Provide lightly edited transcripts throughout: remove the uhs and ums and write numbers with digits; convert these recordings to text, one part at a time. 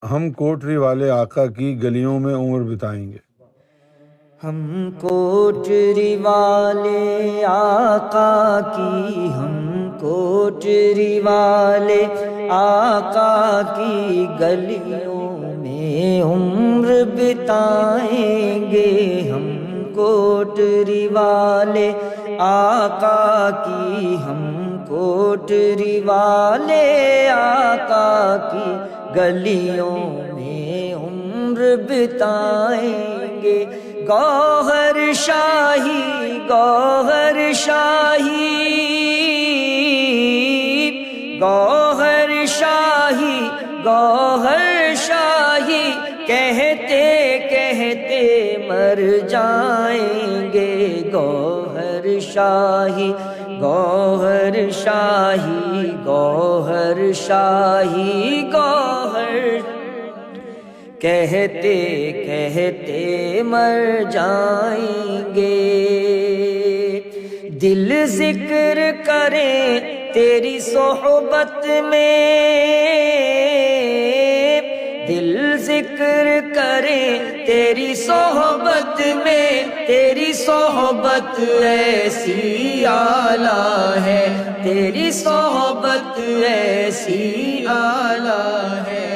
ہم کوٹری والے آقا کی گلیوں میں عمر بتائیں گے۔ ہم کوٹری والے آقا کی، ہم کوٹری والے آقا کی گلیوں میں عمر بتائیں گے۔ ہم کوٹری والے آقا کی، ہم کوٹری والے آقا کی گلیوں میں عمر بتائیں گے۔ گوہر شاہی گوہر شاہی گوہر شاہی گوہر شاہی کہتے کہتے مر جائیں گے۔ گوہر شاہی گوہر شاہی گوہر شاہی گوہر کہتے کہتے مر جائیں گے۔ دل ذکر کرے تیری صحبت میں، دل ذکر کرے تیری صحبت میں، تیری صحبت ایسی اعلیٰ ہے، تیری صحبت ایسی اعلیٰ ہے۔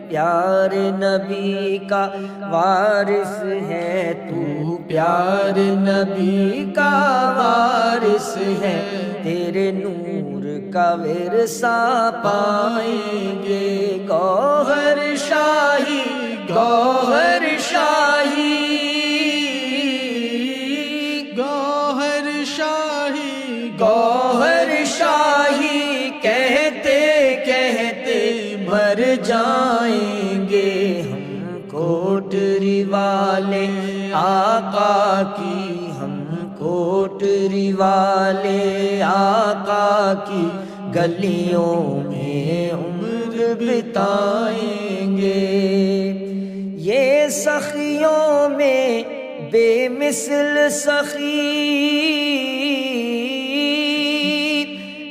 پیار نبی کا وارث ہے، تو پیار نبی کا وارث ہے، تیرے نور کا ورثہ پائیں گے۔ گوہر شاہی گوہر شاہی گوہر شاہی گوہر شاہی کہتے کہتے مر جائیں گے۔ ہم کوٹری والے آقا کی، ہم کوٹری والے آقا کی گلیوں میں عمر بتائیں گے۔ یہ سخیوں میں بے مثل سخی،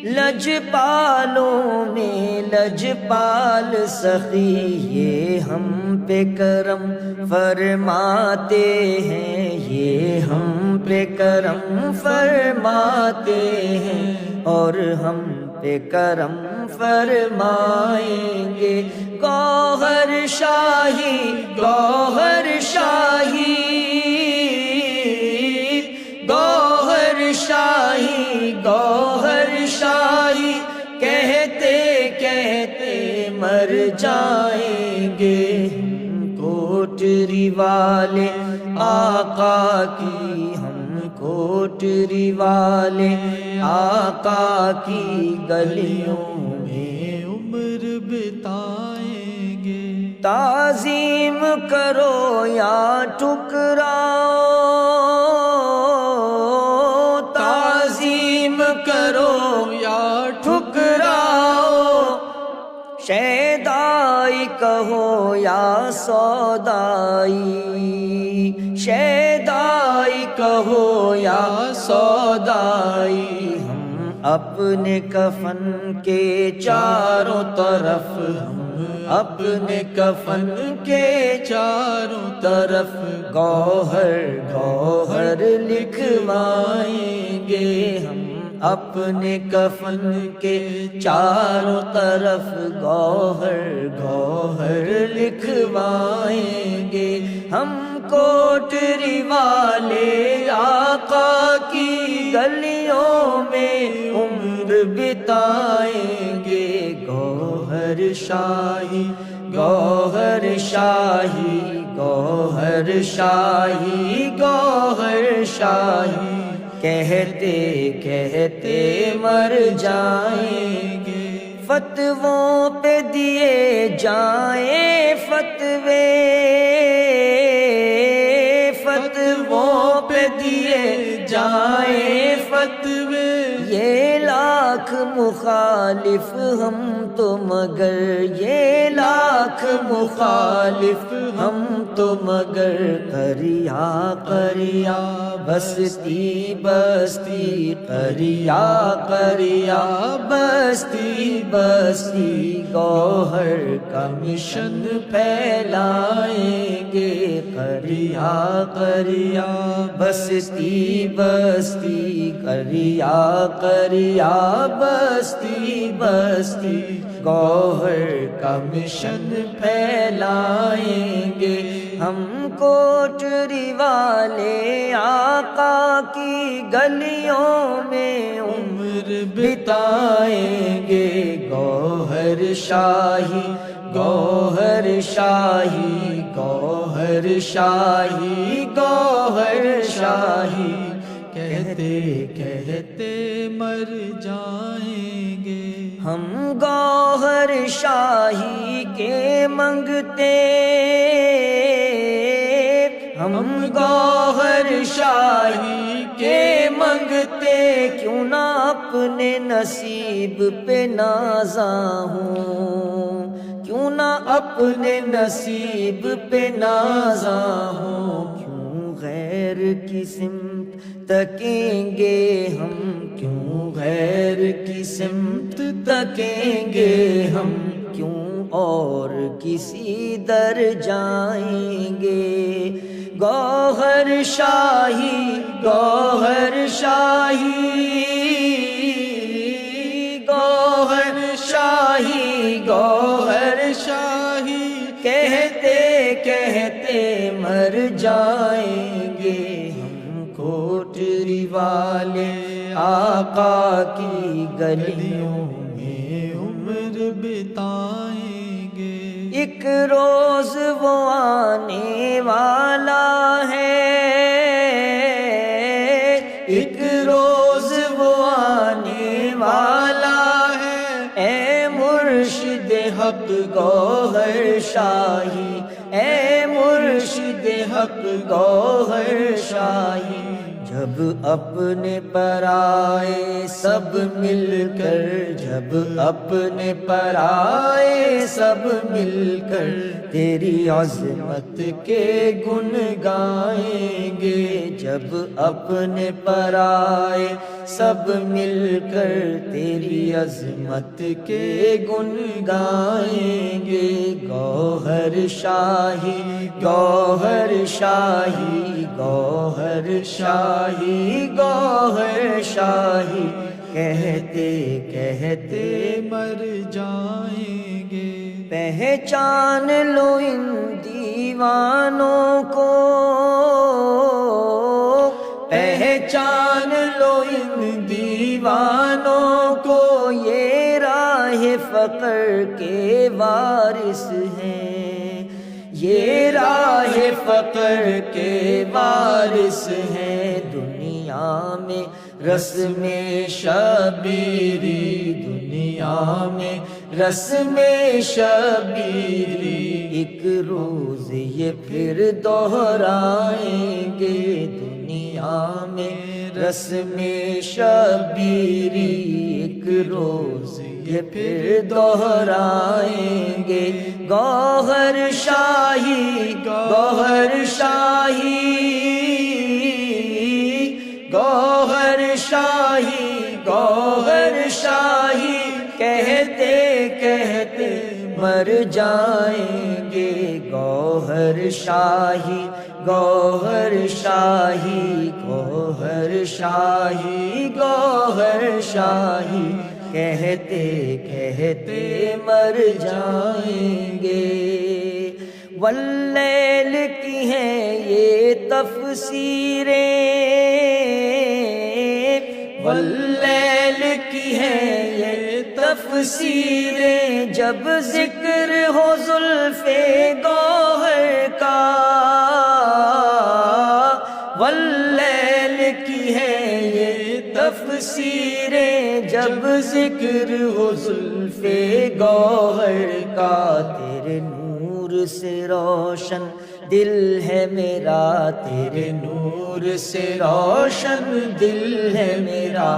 لجپالوں میں لجپال سخی، یہ ہم پہ کرم فرماتے ہیں، یہ ہم پہ کرم فرماتے ہیں، اور ہم پہ کرم فرمائیں گے۔ گوہر شاہی گوہر شاہی گوہر شاہی گوہر شاہی کہتے کہتے مر جائیں گے۔ ہم کوٹری والے آقا کی، ہم کوٹری والے آقا کی گلیوں میں عمر بتائیں گے۔ تعظیم کرو یا ٹھکراؤ، تعظیم کرو یا ٹھکراؤ، شیدائی کہو یا سودائی، شیدائی کہو یا سودائی، ہم اپنے کفن کے چاروں طرف، ہم اپنے کفن کے چاروں طرف گوہر گوہر لکھوائیں گے۔ ہم اپنے کفن کے چاروں طرف گوہر گوہر لکھوائیں گے۔ ہم کوٹری والے آقا کی گلیوں میں عمر بتائیں گے۔ گوہر شاہی گوہر شاہی گوہر شاہی گوہر شاہی کہتے کہتے مر جائیں گے۔ فتووں پہ دیے جائیں فتوے، فتووں پہ دیے جائیں فتوے، یہ لاکھ مخالف ہم تو مگر، یہ لاکھ لاکھ مخالف ہم تو مگر قریا قریا بستی بستی قریا قریا بستی بستی گوہر کا مشن پھیلائیں گے قریا قریا بستی بستی قریا قریا بستی بستی گوہر کا مشن پھیلائیں گے ہم کوٹری والے آقا کی گلیوں میں عمر بتائیں گے گوہر شاہی گوہر شاہی گوہر شاہی گوہر شاہی کہتے کہتے مر جائیں گے ہم گوہر شاہی کے منگتے ہم گوہر شاہی کے منگتے کیوں نہ اپنے نصیب پہ نازاں ہوں کیوں نہ اپنے نصیب پہ نازاں ہوں کیوں غیر کی سمت تکیں گے ہم کیوں غیر کی سمت تکیں گے ہم کیوں اور کسی در جائیں گے گوہر شاہی گوہر شاہی گوہر شاہی گوہر شاہی کہتے کہتے مر جائیں گے ہم کوٹری والے آقا کی گلیوں میں عمر بتائیں گے ایک روز وہ آنے والا ہے ایک روز وہ آنے والا ہے اے مرشد حق گوہر شاہی اے مرشد حق گوہر شاہی جب اپنے پرائے سب مل کر جب اپنے پرائے سب مل کر تیری عظمت کے گن گائیں گے جب اپنے پرائے سب مل کر تیری عظمت کے گن گائیں گے گوہر شاہی گوہر شاہی گوہر شاہی گوہر شاہی کہتے کہتے مر جائیں گے پہچان لو ان دیوانوں کو پہچان لو ان دیوانوں کو یہ راہ فقر کے وارث ہیں یہ راہ فقر کے وارث ہیں دنیا میں رسم شبیری دنیا میں رسم شبیری ایک روز یہ پھر دہرائیں گے دنیا میں رسم شبیری ایک روز یہ پھر دہرائیں گے گوہر شاہی گوہر شاہی گوہر شاہی گوہر شاہی کہتے کہتے مر جائیں گے گوہر شاہی گوہر شاہی گوہر شاہی گوہر شاہی کہتے کہتے مر جائیں گے واللیل کی ہیں یہ تفسیریں واللیل کی ہیں یہ تفسیریں جب ذکر ہو زلف گوہر کا واللیل کی ہیں یہ تفسیریں جب ذکر ہو زلف گوہر کا تیرے نور سے روشن دل ہے میرا تیرے نور سے روشن دل ہے میرا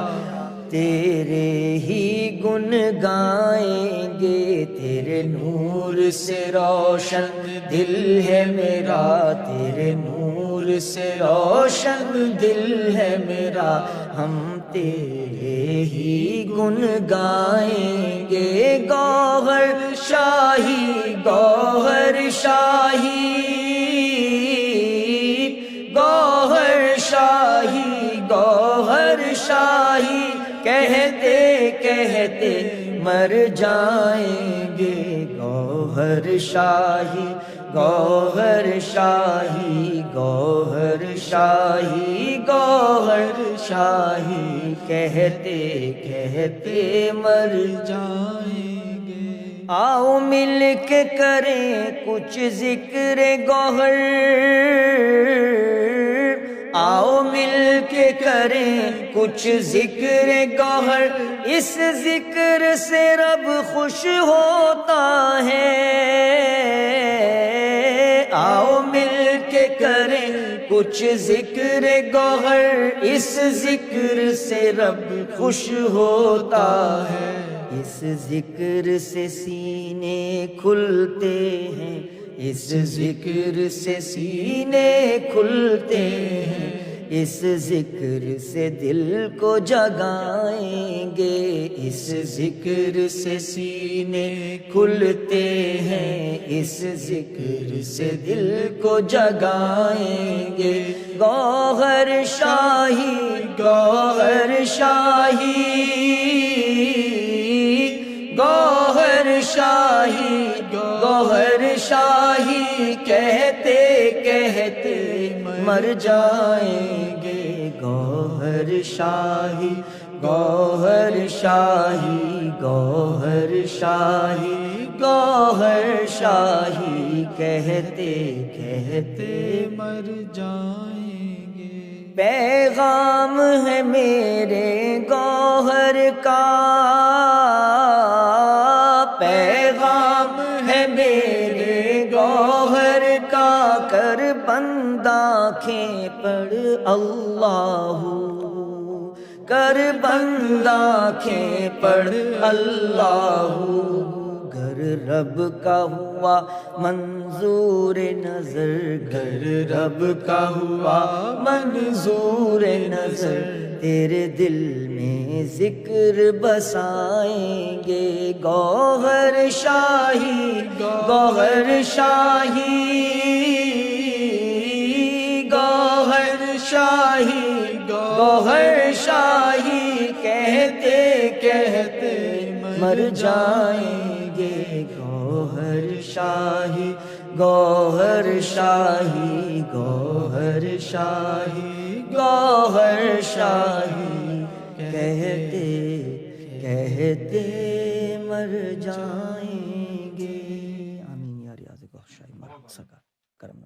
تیرے ہی گن گائیں گے، تیرے نور سے روشن دل ہے میرا، تیرے نور سے روشن دل ہے میرا، ہم تیرے ہی گن گائیں گے۔ گوہر شاہی گوہر شاہی گوہر شاہی گوہر شاہی کہتے کہتے مر جائیں گے۔ گوہر شاہی گوہر شاہی گوہر شاہی گوہر شاہی کہتے کہتے مر جائیں گے۔ آؤ مل کے کریں کچھ ذکر گوہر، آؤ مل کے کریں کچھ ذکر گوہر، اس ذکر سے رب خوش ہوتا ہے۔ آؤ مل کے کریں کچھ ذکر گوہر، اس ذکر سے رب خوش ہوتا ہے۔ اس ذکر سے سینے کھلتے ہیں، اس ذکر سے سینے کھلتے ہیں، اس ذکر سے دل کو جگائیں گے، اس ذکر سے سینے کھلتے ہیں، اس ذکر سے دل کو جگائیں گے۔ گوہر شاہی گوہر شاہی گوہر شاہی گوہر شاہی کہتے کہتے مر جائیں گے۔ گوہر شاہی گوہر شاہی گوہر شاہی گوہر شاہی کہتے کہتے مر جائیں گے۔ پیغام ہے میرے گوہر کا، پیغام ہے میرے گوہر کا، کر بندہ آنکھیں پڑھ اللہ، کر بندہ آنکھیں پڑھ اللہ، گر رب کا ہوا منظور نظر، گر رب کا ہوا منظور نظر، تیرے دل میں ذکر بسائیں گے۔ گوہر شاہی گوہر شاہی گوہر شاہی گوہر شاہی کہتے کہتے مر جائیں گے۔ گوہر شاہی گوہر شاہی گوہر شاہی گوہر شاہی کہتے کہتے مر جائیں گے۔ آمین یا ریاض گوہر شاہی مرحبا سکر کرم